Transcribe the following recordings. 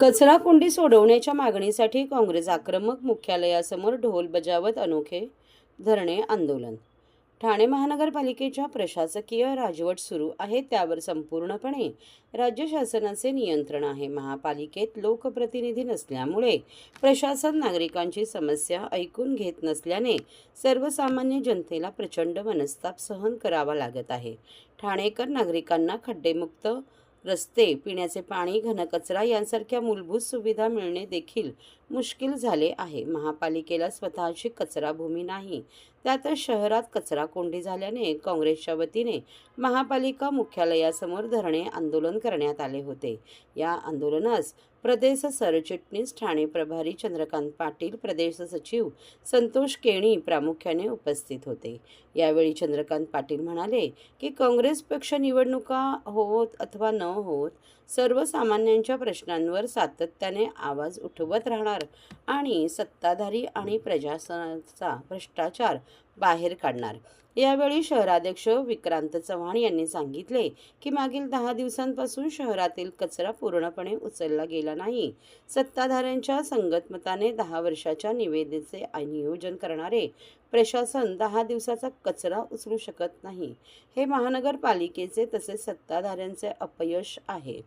कचरा कुंडी सोडवण्याच्या मागणीसाठी काँग्रेस आक्रमक, मुख्यालयासमोर ढोल बजावत अनोखे धरणे आंदोलन। ठाणे महानगरपालिकेच्या प्रशासकीय राजवट सुरू आहे, त्यावर संपूर्णपणे राज्य शासनाचे नियंत्रण आहे। महापालिकेत लोकप्रतिनिधी नसल्यामुळे प्रशासन नागरिकांची समस्या ऐकून घेत नसल्याने सर्वसामान्य जनतेला प्रचंड मनस्ताप सहन करावा लागत आहे। ठाणेकर नागरिकांना खड्डेमुक्त रस्ते, पिण्याचे पाणी, घनकचरा यांसारख्या मूलभूत सुविधा मिळणे देखील मुश्किल झाले आहे। महापालिकेला स्वतःची कचरा भूमी नाही, त्यातच शहरात कचरा कोंडी झाल्याने काँग्रेसच्या वतीने महापालिका मुख्यालयासमोर धरणे आंदोलन करण्यात आले होते। या आंदोलनास प्रदेश सरचिटणीस ठाणे प्रभारी चंद्रकांत पाटील, प्रदेश सचिव संतोष केणी प्रामुख्याने उपस्थित होते। यावेळी चंद्रकांत पाटील म्हणाले की काँग्रेस पक्ष निवडणुका होत अथवा न होत सर्वसामान्यांच्या प्रश्नांवर सातत्याने आवाज उठवत राहणार आणि सत्ताधारी आणि प्रशासनाचा भ्रष्टाचार बाहेर काढणार। यावेळी शहराध्यक्ष विक्रांत चव्हाण यांनी सांगितले की मागील 10 दिवसांपासून शहरातील कचरा पूर्णपणे उचलला गेला नाही। सत्ताधाऱ्यांच्या संगतमताने 10 वर्षाच्या निविदेचे नियोजन करणारे प्रशासन 10 दिवसाचा कचरा उचलू शकत नाही, हे महानगरपालिकेचे तसेच सत्ताधाऱ्यांचे अपयश आहे।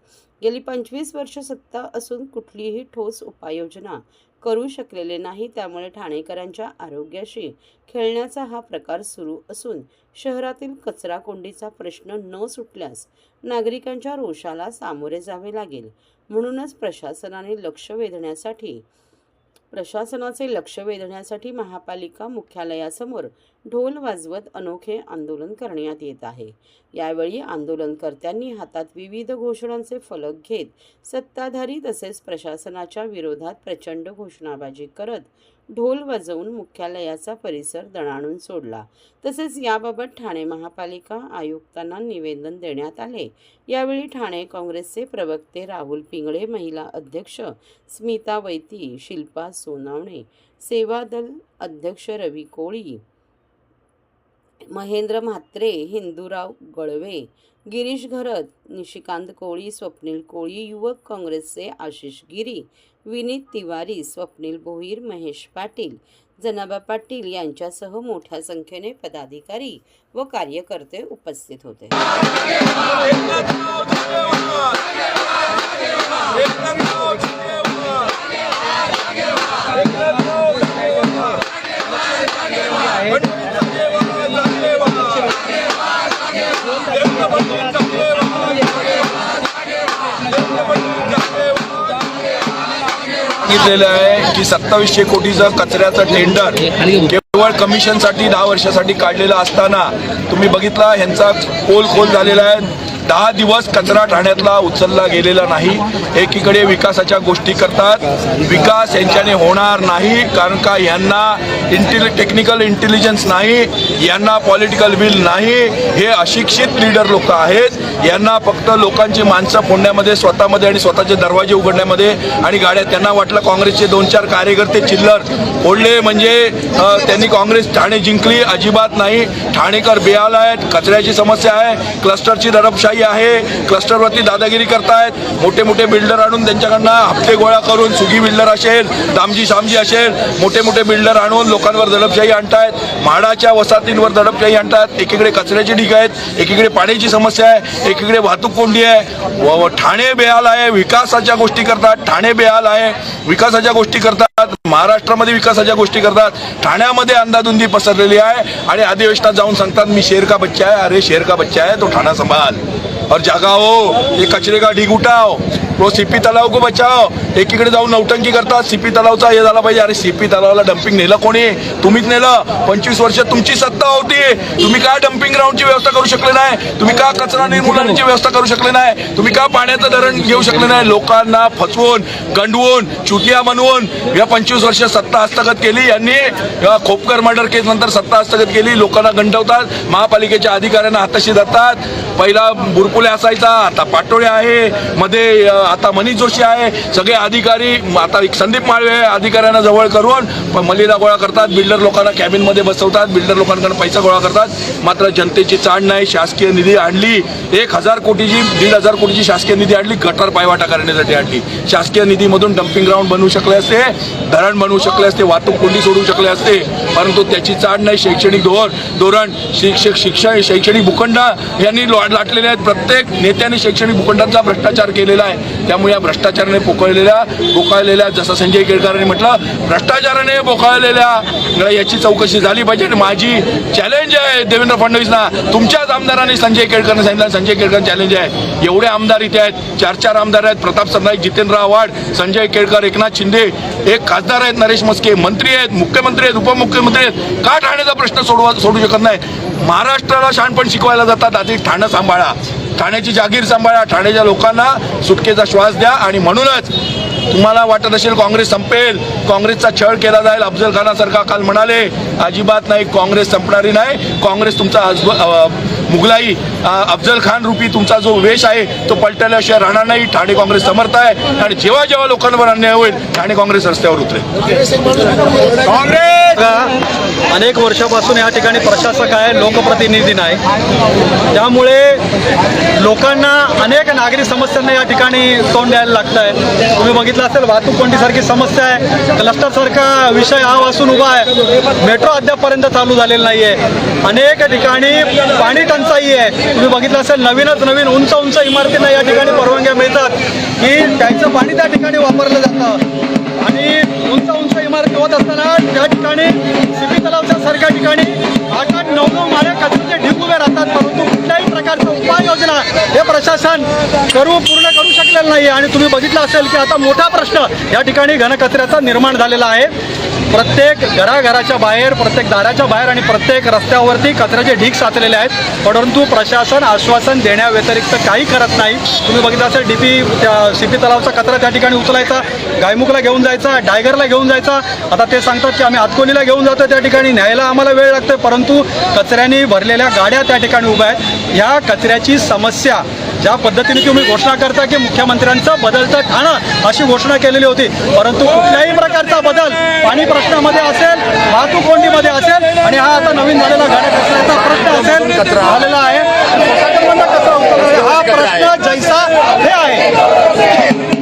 गेली 25 वर्ष सत्ता असून कुठलीही ठोस उपाययोजना करू शकलेले नाही, त्यामुळे ठाणेकरांच्या आरोग्याशी खेळण्याचा हा प्रकार सुरू असून शहरातील कचरा कोंडीचा प्रश्न न सुटल्यास नागरिकांच्या रोषाला सामोरे जावे लागेल। म्हणूनच प्रशासनाचे लक्ष वेधण्यासाठी महापालिका मुख्यालयासमोर ढोल वाजवत अनोखे आंदोलन करण्यात येत आहे। यावेळी आंदोलनकर्त्यांनी हातात विविध घोषणांचे फलक घेत सत्ताधारी तसेच प्रशासनाच्या विरोधात प्रचंड घोषणाबाजी करत ढोल वाजवून मुख्यालयाचा परिसर दणाणून सोडला। तसेच याबाबत ठाणे महापालिका आयुक्तांना निवेदन देण्यात आले। यावेळी ठाणे काँग्रेसचे प्रवक्ते राहुल पिंगळे, महिला अध्यक्ष स्मिता वैती, शिल्पा सोनावणे, सेवादल अध्यक्ष रवी कोळी, महेंद्र म्हात्रे, हिंदूराव गळवे, गिरीश घरत, निशिकांत कोळी, स्वप्नील कोळी, युवक काँग्रेसचे आशिष गिरी, विनीत तिवारी, स्वप्नील भोईर, महेश पाटील, जनाबा पाटील यांच्यासह मोठ्या संख्येने पदाधिकारी व कार्यकर्ते उपस्थित होते। सांगितलेलं आहे की 2700 कोटीचं कचऱ्याचं टेंडर केवळ कमिशनसाठी 10 वर्षासाठी काढलेलं असताना तुम्ही बघितला ह्यांचा पोल खोल झालेला आहे। 10 दिवस कचरा ठाण्यातला उचलला गेलेला नाही। एकीकडे विकासाच्या गोष्टी करतात, विकास यांच्याने होणार नाही, कारण का यांना टेक्निकल इंटेलिजन्स नाही, यांना पॉलिटिकल विल नाही। हे अशिक्षित लीडर लोक आहेत, यांना फक्त लोकांची माणसं फोडण्यामध्ये, स्वतःमध्ये आणि स्वतःचे दरवाजे उघडण्यामध्ये आणि गाड्या, त्यांना वाटलं काँग्रेसचे 2-4 कार्यकर्ते चिल्लर फोडले म्हणजे त्यांनी काँग्रेस ठाणे जिंकली, अजिबात नाही। ठाणेकर बेहाल आहेत, कचऱ्याची समस्या आहे, क्लस्टरची दडपशाही आहे, क्लस्टरवरती दादागिरी करतायत, मोठे मोठे बिल्डर आणून त्यांच्याकडनं हप्ते गोळा करून, सुगी बिल्डर असेल, दामजी सामजी असेल, मोठे मोठे बिल्डर आणून लोकांवर दडपशाही आणतायत, म्हाडाच्या वसाहतींवर दडपशाही आणतात। एकीकडे कचऱ्याची ढीग आहेत, एकीकडे पाण्याची समस्या आहे, एकीकडे वाहतूक कोंडी आहे। ठाणे बेहाल आहे, विकासाच्या गोष्टी करतात, ठाणे बेहाल आहे, विकासाच्या गोष्टी करतात, महाराष्ट्रामध्ये विकासाच्या गोष्टी करतात, ठाण्यामध्ये अंधाधुंदी पसरलेली आहे आणि अधिवेशनात जाऊन सांगतात मी शेर का बच्चा है। अरे शेर का बच्चा है तो ठाणा संभाल और जागाओ, ये कचरे का ढीग उठाओ, वो सीपी तलाव को बचाओ। एकीकडे जाऊन नौटंकी करतात, सीपी तलावचा हे झाला पाहिजे। अरे सीपी तलावाला डम्पिंग नेलं कोणी? तुम्हीच नेलं। 25 वर्ष तुमची सत्ता होती, तुम्ही का डम्पिंग ग्राउंडची व्यवस्था करू शकले नाही? तुम्ही का कचरा निर्मूलनाची व्यवस्था करू शकले नाही? तुम्ही का पाण्याचं धरण घेऊ शकले नाही? लोकांना फसवून, गंडवून, चुटिया बनवून या 25 वर्ष सत्ता हस्तगत केली यांनी। खोपकर मर्डर केस नंतर सत्ता हस्तगत केली, लोकांना गंडवतात, महापालिकेच्या अधिकाऱ्यांना हाताशी धरतात। पहिला चौफुले असायचा, आता पाटोळे आहे, मध्ये आता मनीष जोशी आहे, सगळे अधिकारी आता एक संदीप माळवे अधिकाऱ्यांना जवळ करून मलिदा गोळा करतात, बिल्डर लोकांना कॅबिनमध्ये बसवतात, बिल्डर लोकांकडून पैसा गोळा करतात. मात्र जनतेची चाड नाही. शासकीय निधी आणली, 1,000 कोटीची 1,500 कोटीची शासकीय निधी आणली, गटार पायवाटा करण्यासाठी आणली. शासकीय निधीमधून डम्पिंग ग्राउंड बनवू शकले असते, धरण बनवू शकले असते, वाहतूक कोंडी सोडू शकले असते, परंतु त्याची चाड नाही. शैक्षणिक धोरण शिक्षण शैक्षणिक भूखंड यांनी लाटलेले आहेत. प्रत्येक नेत्याने शैक्षणिक भूखंडांचा भ्रष्टाचार केलेला आहे. त्यामुळे या भ्रष्टाचाराने बोकाळलेल्या जसं संजय केळकरांनी म्हटलं, भ्रष्टाचाराने बोकाळलेल्या याची चौकशी झाली पाहिजे. आणि माझी चॅलेंज आहे देवेंद्र फडणवीसना, तुमच्याच आमदारांनी संजय केळकरने सांगितलं, संजय केळकर चॅलेंज आहे. एवढे आमदार इथे आहेत, 4 आमदार आहेत, प्रताप सरनाईक, जितेंद्र आव्हाड, संजय केळकर, एकनाथ शिंदे, एक खासदार आहेत, नरेश मस्के, मंत्री आहेत, मुख्यमंत्री आहेत, उपमुख्यमंत्री आहेत. का ठाण्याचा प्रश्न सोडू शकत नाही? महाराष्ट्राला शहाणपण शिकवायला जातात, आधी ठाणं सांभाळा, ठाण्याची जागीर सांभाळा, ठाण्याच्या लोकांना सुटकेचा श्वास द्या. आणि म्हणूनच तुम्हाला वाटत असेल काँग्रेस संपेल, काँग्रेसचा छळ केला जाईल, अफजल खानासारखा काल म्हणाले, अजिबात नाही. काँग्रेस संपणारी नाही. काँग्रेस तुमचा मुघलाई अफजल खान रूपी तुमचा जो वेश आहे तो पलटल्याशिवाय राहणार नाही. ठाणे काँग्रेस समर्थ आहे आणि जेव्हा जेव्हा लोकांवर अन्याय होईल ठाणे काँग्रेस रस्त्यावर उतरेल. काँग्रेस अनेक वर्षापासून या ठिकाणी प्रशासक आहे, लोकप्रतिनिधी नाही. त्यामुळे लोकांना अनेक नागरी समस्यांना या ठिकाणी तोंड द्यायला लागतं आहे. तुम्ही बघितलं असेल, वाहतूक कोंडीसारखी समस्या आहे, क्लस्टरसारखा विषय हा वासून उभा आहे, मेट्रो अद्यापपर्यंत चालू झालेलं नाही आहे. अनेक ठिकाणी पाणी टंचाई आहे. तुम्ही बघितलं असेल, नवीन उंच इमारतींना या ठिकाणी परवानग्या मिळतात की त्याचं पाणी त्या ठिकाणी वापरलं जातं. आणि उंच इमारती होत असताना त्या ठिकाणी सीपी तलावच्या सारख्या ठिकाणी 8-9 माळे कचऱ्याचे ढीग उभे राहतात, परंतु कुठल्याही प्रकारच्या उपाययोजना हे प्रशासन पूर्ण करू शकलेलं नाही. आणि तुम्ही बघितलं असेल की आता मोठा प्रश्न या ठिकाणी घनकचऱ्याचा निर्माण झालेला आहे. प्रत्येक घराच्या बाहेर, प्रत्येक दाराच्या बाहेर आणि प्रत्येक रस्त्यावरती कचऱ्याचे ढीग साचलेले आहेत, परंतु प्रशासन आश्वासन देण्याव्यतिरिक्त काही करत नाही. तुम्ही बघितलं असेल, सीपी तलावचा कचरा त्या ठिकाणी उचलायचा, गायमुखला घेऊन जायचा, डायगरला घेऊन जायचा. आता ते सांगतात की आम्ही हातकोलीला घेऊन जातो, त्या ठिकाणी न्यायला आम्हाला वेळ लागतो, परंतु कचऱ्याने भरलेल्या गाड्या त्या ठिकाणी उभ्या आहेत. ह्या कचऱ्याची समस्या ज्या पद्धतीने तुम्ही घोषणा करता की मुख्यमंत्र्यांचं बदलतं ठाणं अशी घोषणा केलेली होती, परंतु कुठल्याही प्रकारचा बदल पाणी प्रश्नामध्ये असेल, वाहतूक कोंडीमध्ये असेल आणि हा आता नवीन झालेला घनकचऱ्याचा प्रश्न असेल झालेला आहे. कचरा उचलणारा हा प्रश्न जैसा हे आहे.